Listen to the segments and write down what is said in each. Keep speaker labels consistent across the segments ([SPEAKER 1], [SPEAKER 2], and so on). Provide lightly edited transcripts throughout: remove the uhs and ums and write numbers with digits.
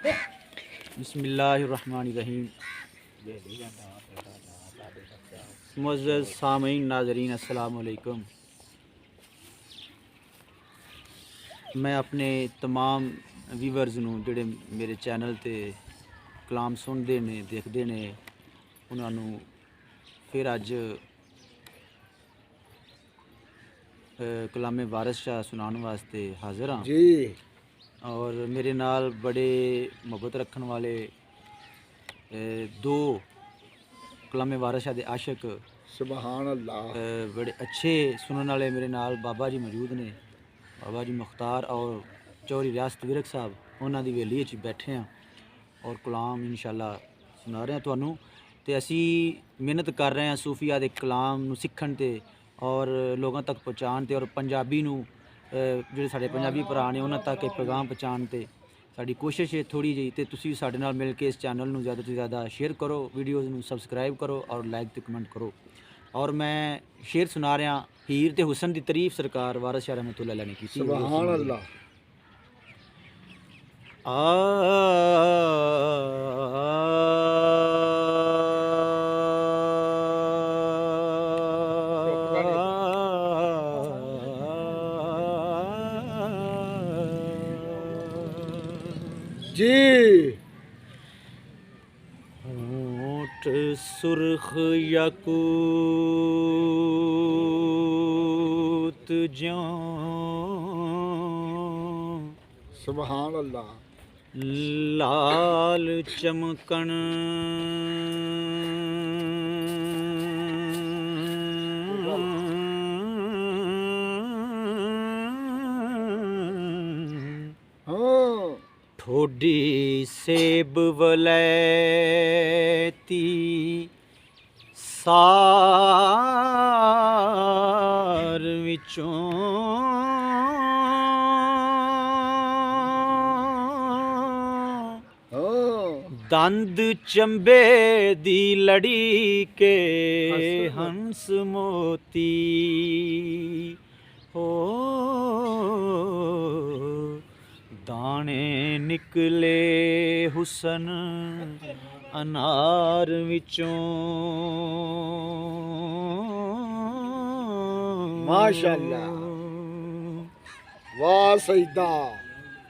[SPEAKER 1] बिस्मिल्लाहिर्रहमानिर्रहीम। मुअज़्ज़ज़ सामीन नाज़रीन अस्सलाम वालेकुम। मैं अपने तमाम व्यूवर्स नूं जिहड़े मेरे चैनल ते कलाम सुनते ने देखते ने उन्होंने फिर अज कलामे वारिस शाह सुनाने वास्ते हाज़िर हाँ
[SPEAKER 2] जी।
[SPEAKER 1] और मेरे नाल बड़े मुहब्बत रखने वाले दो कलामे वारिस शाह दे आशिक
[SPEAKER 2] सुभान अल्लाह।
[SPEAKER 1] बड़े अच्छे सुनने वाले मेरे नाल बाबा जी मौजूद ने, बाबा जी मुख्तार और चौधरी रियासत विरक साहब उन्होंने दी वेली च बैठे हैं और कलाम इंशाअल्लाह सुना रहे हैं तुहानू। ते असी मेहनत कर रहे हैं सूफिया दे कलाम नू सीखण ते और लोगों तक पहुँचाण ते और पंजाबी नू ਜਿਹੜੇ ਸਾਡੇ ਪੰਜਾਬੀ ਭਰਾ ਨੇ ਉਹਨਾਂ ਤੱਕ ਇਹ ਪੈਗਾਮ ਪਹੁੰਚਾਉਣ ਤੇ ਸਾਡੀ ਕੋਸ਼ਿਸ਼ ਹੈ ਥੋੜੀ ਜਿਹੀ। ਤੇ ਤੁਸੀਂ ਸਾਡੇ ਨਾਲ ਮਿਲ ਕੇ ਇਸ ਚੈਨਲ ਨੂੰ ਜ਼ਿਆਦਾ ਤੋਂ ਜ਼ਿਆਦਾ ਸ਼ੇਅਰ ਕਰੋ, ਵੀਡੀਓਜ਼ ਨੂੰ ਸਬਸਕ੍ਰਾਈਬ ਕਰੋ ਔਰ ਲਾਈਕ ਤੇ ਕਮੈਂਟ ਕਰੋ। और मैं शेर सुना रहा हीर ते हुसन की तारीफ सरकार वारिस शाह रहमतुल्लाह अलैह ने की।
[SPEAKER 2] सुभान अल्लाह। जी।
[SPEAKER 1] सुर्ख याकूत ज्यों
[SPEAKER 2] सुभान अल्लाह।
[SPEAKER 1] लाल चमकन ठोडी सेब वलैती सार विचों दंद चंबे दी लड़ी के हंस मोती हो दाने निकले हुसन अनार विचों।
[SPEAKER 2] माशाअल्लाह, वाह सईदा।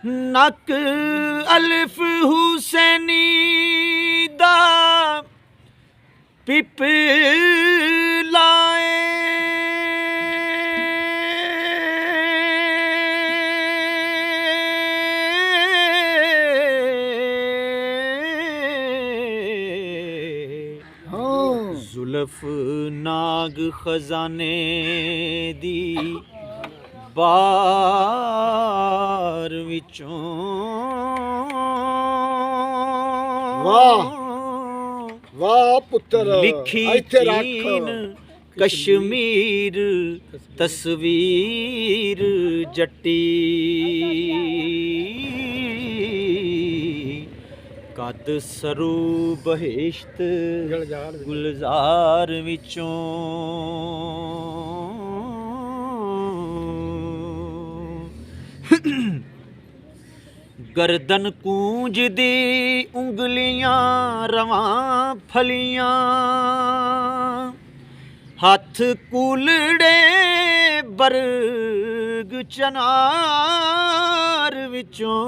[SPEAKER 1] नक अलिफ हुसैनी दा पिपलाए जुल्फ नाग खजाने दी बार विचों।
[SPEAKER 2] वाह वाह पुत्र।
[SPEAKER 1] लिखी चीन कश्मीर तस्वीर जट्टी कद सरू बहिश्त गुलजार विचों। गर्दन कूंज दी उंगलियां रवां फलियां हथ कूलड़े बरग चनार विचों।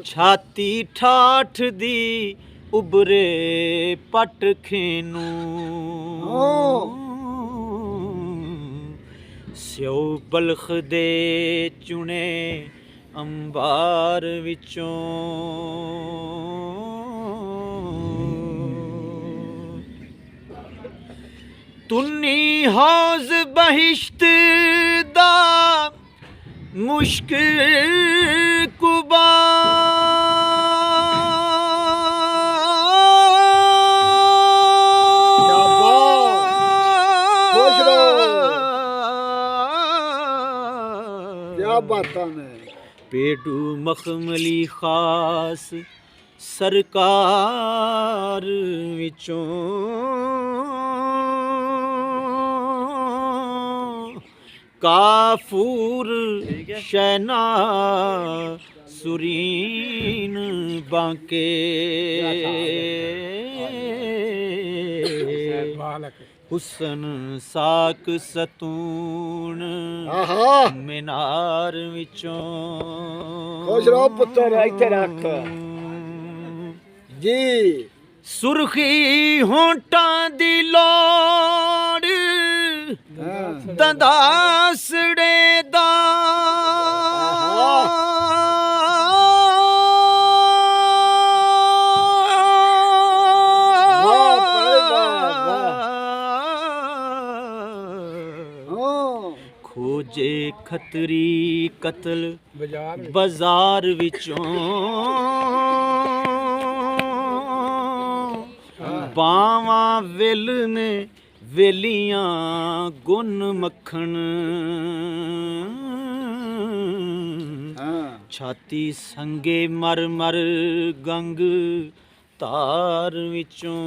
[SPEAKER 1] छाती ठाठ दी उबरे पट खेनू स्यो बलख दे चुने अंबार विचों। तुन्नी हौज बहिश्त दा मुश्क कुबा पेडू मखमली खास सरकार विचों। काफूर शहना सुरीन बांके हुसन साक सतून
[SPEAKER 2] आहा
[SPEAKER 1] मीनार विचों
[SPEAKER 2] खुश रहो पुत्र इत्थे रख जी
[SPEAKER 1] सुर्खी होंटां दी लोड़ दंदासड़े दा खोजे खतरी कतल बाजार विचों बावां विल ने वेलियां गुन मक्खन छाती संगे मर मर गंग तार विचों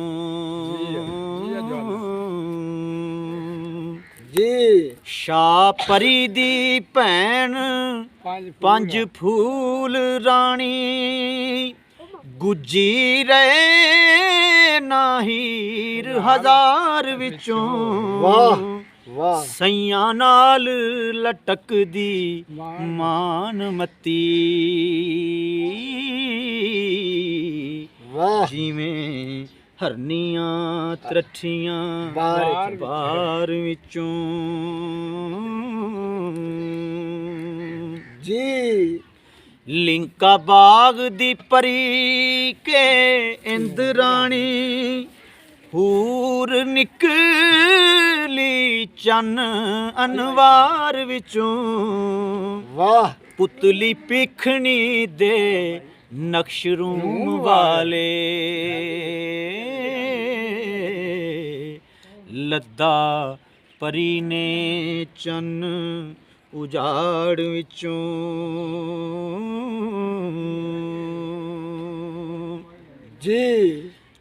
[SPEAKER 2] जी
[SPEAKER 1] शाह परी दी भैन पंज फूल रानी गुज्जी रहे नाहीर हजार विचों
[SPEAKER 2] वाह वाह
[SPEAKER 1] सैयां नाल लटकदी मान मती
[SPEAKER 2] वाह
[SPEAKER 1] जिवें हरनियां त्रठियां बार विचों
[SPEAKER 2] जी
[SPEAKER 1] लिंका बाग दी परी के इंद्राणी हूर निकली चन अनवार विचों
[SPEAKER 2] वाह
[SPEAKER 1] पुतली पिखनी दे नक्श रूम वाले लद्दा परी ने चन उजाड़ विचों
[SPEAKER 2] जी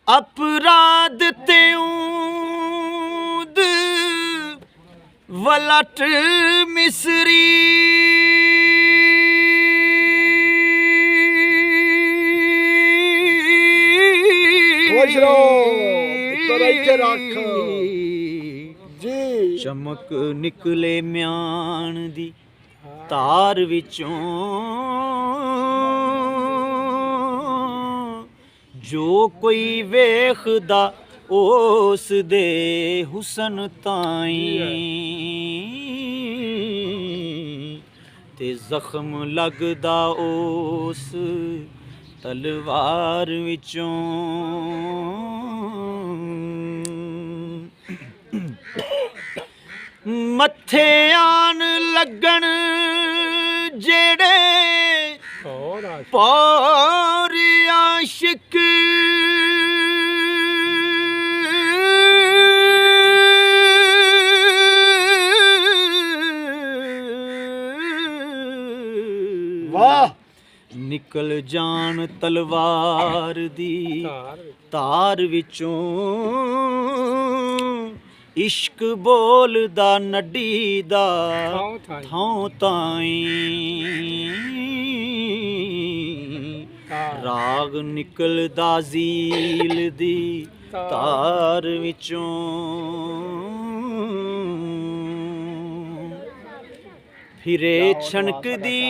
[SPEAKER 1] अपराध ते ऊद वलट मिसरी
[SPEAKER 2] खुश रहो पुत्र इत्थे रख जी
[SPEAKER 1] चमक निकले म्यान दी तार विचों जो कोई वेखदा उस दे हुसन ताईं ते जख्म लगदा उस तलवार विचों मत्थे आन लगन जेड़े पौर आशिक
[SPEAKER 2] वाह
[SPEAKER 1] निकल जान तलवार दी तार विचों इश्क बोलदा नड्डी दा थां ताईं राग निकलदा झील दी तार विचों फिरे छनक दी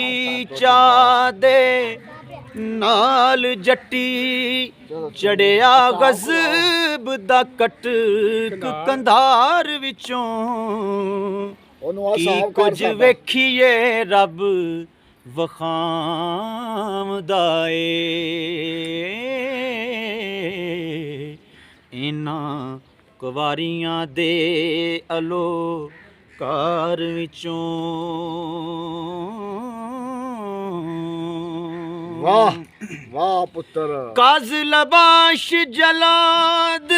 [SPEAKER 1] चादे नाल जट्टी चढ़िया गज़ब दा कटक कंधार विचों की कुछ वेखिए रब वखामदा इन्हां कुवारियां दे अलो कार विचों
[SPEAKER 2] वाह वाह पुत्र
[SPEAKER 1] काज लबाश जलाद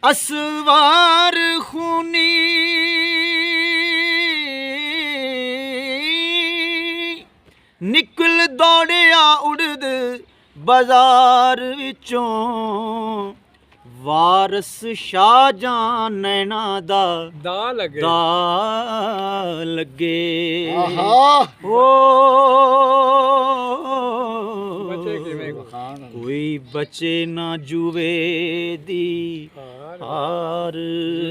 [SPEAKER 1] असवार खूनी निकल दौड़िया उड़द बाजार विचों ਵਾਰਸ ਸ਼ਾਹਜਹਾਨ ਨੈਣਾ ਦਾ
[SPEAKER 3] ਦਾ ਲੱਗੇ
[SPEAKER 1] ਦਾ ਲੱਗੇ
[SPEAKER 2] ਆਹਾ
[SPEAKER 1] ਓ
[SPEAKER 3] ਬੱਚੇ ਕਿਵੇਂ
[SPEAKER 1] ਕੋਈ ਬਚੇ ਨਾ ਜੂਵੇ ਦੀ ਹਾਰ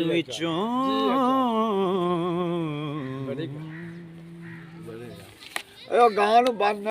[SPEAKER 1] ਵਿੱਚੋਂ
[SPEAKER 3] ਬੜੀ
[SPEAKER 2] ਇਹ ਗਾਂ ਨੂੰ ਬੰਨ